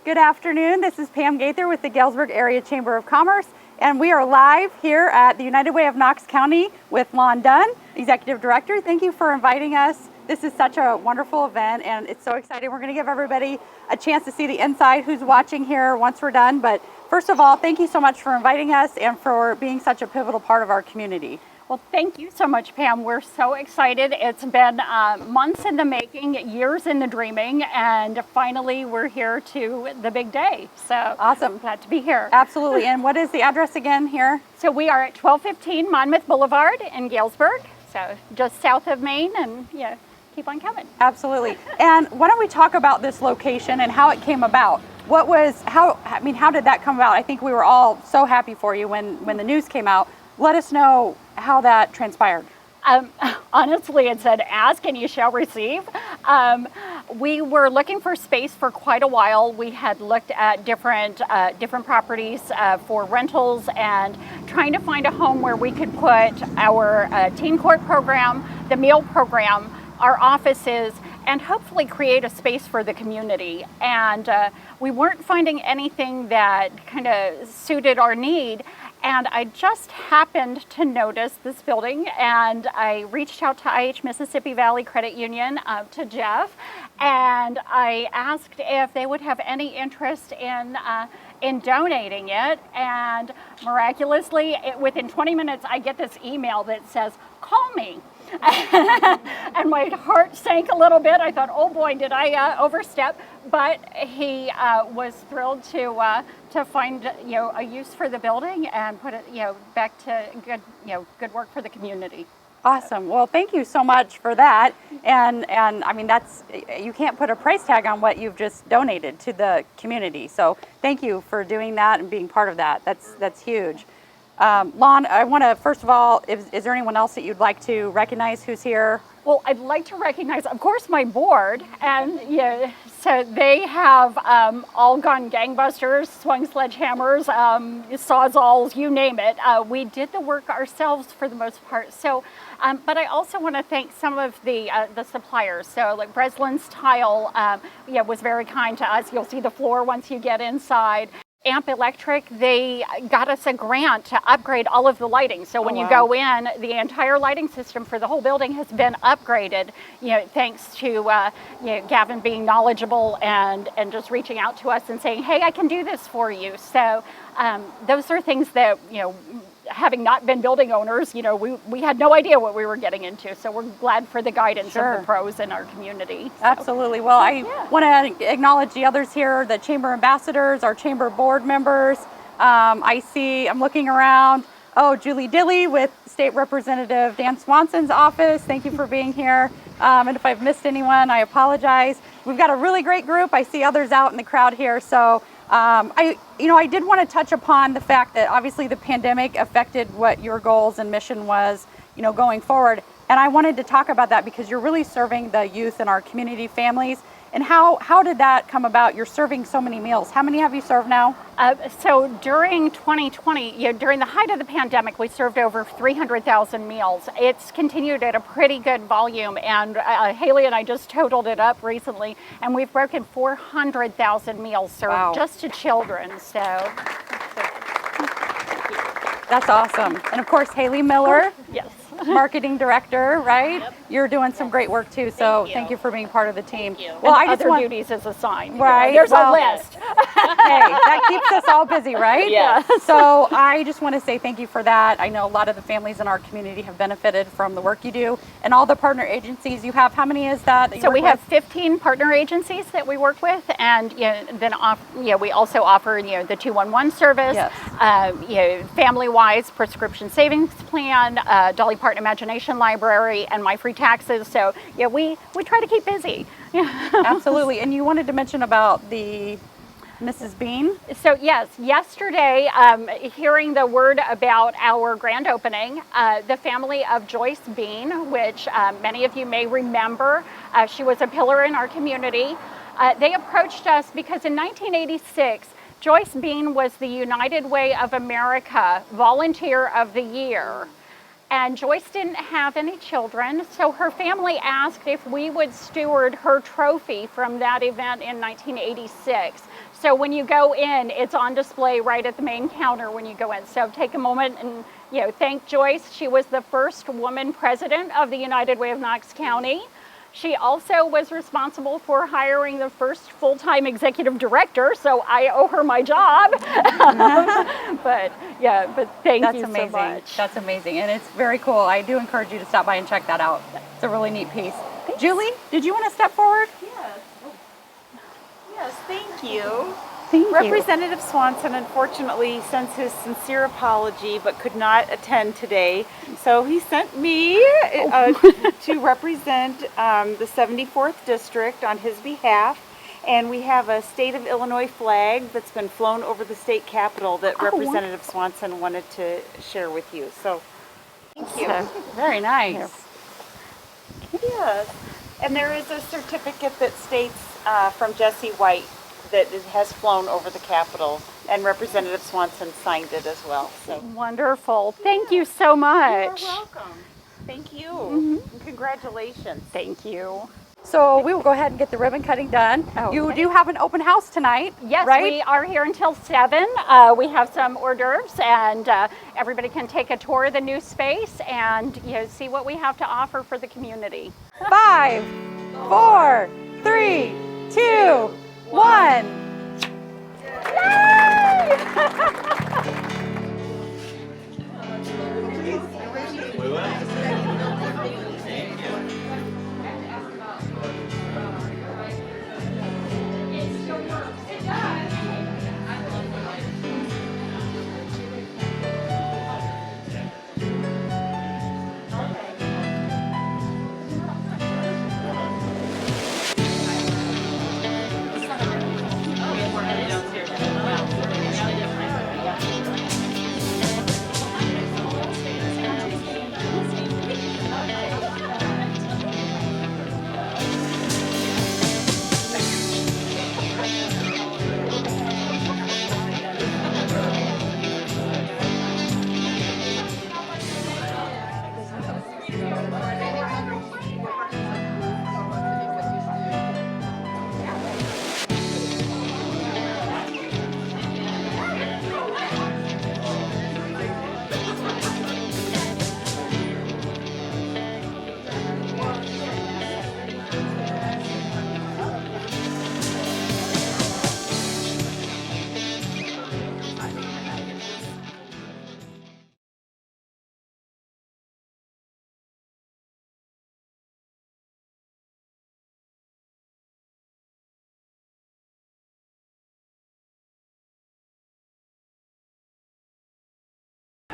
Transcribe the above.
Good afternoon. This is Pam Gaither with the Galesburg Area Chamber of Commerce, and we are live here at the United Way of Knox County with Lon Dunn, Executive Director. Thank you for inviting us. This is such a wonderful event, and it's so exciting. We're going to give everybody a chance to see the inside, who's watching here once we're done. But first of all, thank you so much for inviting us and for being such a pivotal part of our community. Well, thank you so much, Pam. We're so excited. It's been months in the making, years in the dreaming, and finally we're here to the big day. So awesome. Glad to be here. Absolutely. And what is the address again here? So we are at 1215 Monmouth Boulevard in Galesburg, so just south of Maine, and yeah, keep on coming. Absolutely. And why don't we talk about this location and how it came about? How did that come about? I think we were all so happy for you when the news came out. Let us know how that transpired. Honestly, it said, ask and you shall receive. We were looking for space for quite a while. We had looked at different properties for rentals and trying to find a home where we could put our teen court program, the meal program, our offices, and hopefully create a space for the community. And we weren't finding anything that kind of suited our need. And I just happened to notice this building, and I reached out to IH Mississippi Valley Credit Union, to Jeff, and I asked if they would have any interest in donating it. And miraculously, within 20 minutes, I get this email that says, "Call me." And my heart sank a little bit. I thought, oh boy, did I overstep? But he was thrilled to find a use for the building and put it back to good work for the community. Awesome. Well, thank you so much for that. And I mean, you can't put a price tag on what you've just donated to the community. So thank you for doing that and being part of that. That's huge. Lon, I want to, first of all, is there anyone else that you'd like to recognize who's here? Well, I'd like to recognize, of course, my board, and so they have all gone gangbusters, swung sledgehammers, sawzalls, you name it. We did the work ourselves for the most part. So, but I also want to thank some of the suppliers. So, like Breslin's Tile, was very kind to us. You'll see the floor once you get inside. AMP Electric, they got us a grant to upgrade all of the lighting. So when you go in, the entire lighting system for the whole building has been upgraded, thanks to Gavin being knowledgeable and just reaching out to us and saying, hey, I can do this for you. So those are things that, having not been building owners, we had no idea what we were getting into. So we're glad for the guidance of the pros in our community. So. Absolutely. Well, I want to acknowledge the others here, the chamber ambassadors, our chamber board members. I'm looking around. Oh, Julie Dilley with State Representative Dan Swanson's office. Thank you for being here. And if I've missed anyone, I apologize. We've got a really great group. I see others out in the crowd here. So I did want to touch upon the fact that obviously the pandemic affected what your goals and mission was, going forward. And I wanted to talk about that because you're really serving the youth in our community, families. And how did that come about? You're serving so many meals. How many have you served now? So during 2020, during the height of the pandemic, we served over 300,000 meals. It's continued at a pretty good volume, and Haley and I just totaled it up recently, and we've broken 400,000 meals served just to children. So that's awesome. And of course, Haley Miller. Yes. Marketing director, right? Yep. You're doing some great work too, so thank you for being part of the team. Well, I just want duties as assigned. Right. There's a list. Hey, that keeps us all busy, right? Yeah. So I just want to say thank you for that. I know a lot of the families in our community have benefited from the work you do and all the partner agencies you have. How many is that? So we have 15 partner agencies that we work with, and then we also offer the 211 service, family-wise prescription savings plan, Dolly Parton Imagination Library, and My Free Taxes. So we try to keep busy. Absolutely. And you wanted to mention about the Mrs. Bean? So yes, yesterday, hearing the word about our grand opening, the family of Joyce Bean, which many of you may remember, she was a pillar in our community. They approached us because in 1986, Joyce Bean was the United Way of America Volunteer of the Year. And Joyce didn't have any children, so her family asked if we would steward her trophy from that event in 1986. So when you go in, it's on display right at the main counter when you go in. So take a moment and thank Joyce. She was the first woman president of the United Way of Knox County. She also was responsible for hiring the first full-time executive director, so I owe her my job. But thank you amazing. so much. That's amazing, and it's very cool. I do encourage you to stop by and check that out. It's a really neat piece. Thanks. Julie, did you want to step forward? Yes, thank you. Thank you. Representative Swanson unfortunately sends his sincere apology but could not attend today. So he sent me to represent the 74th District on his behalf. And we have a state of Illinois flag that's been flown over the state capitol that Representative Swanson wanted to share with you. So thank you. Very nice. Yes. And there is a certificate that states from Jesse White that it has flown over the Capitol, and Representative Swanson signed it as well. So Wonderful. Thank you so much. you're welcome. Thank you. And congratulations. Thank you. So we will go ahead and get the ribbon cutting done. You do have an open house tonight, Yes, right? we are here until 7. We have some hors d'oeuvres, and everybody can take a tour of the new space and see what we have to offer for the community. 5, 4, 3, 2, 1.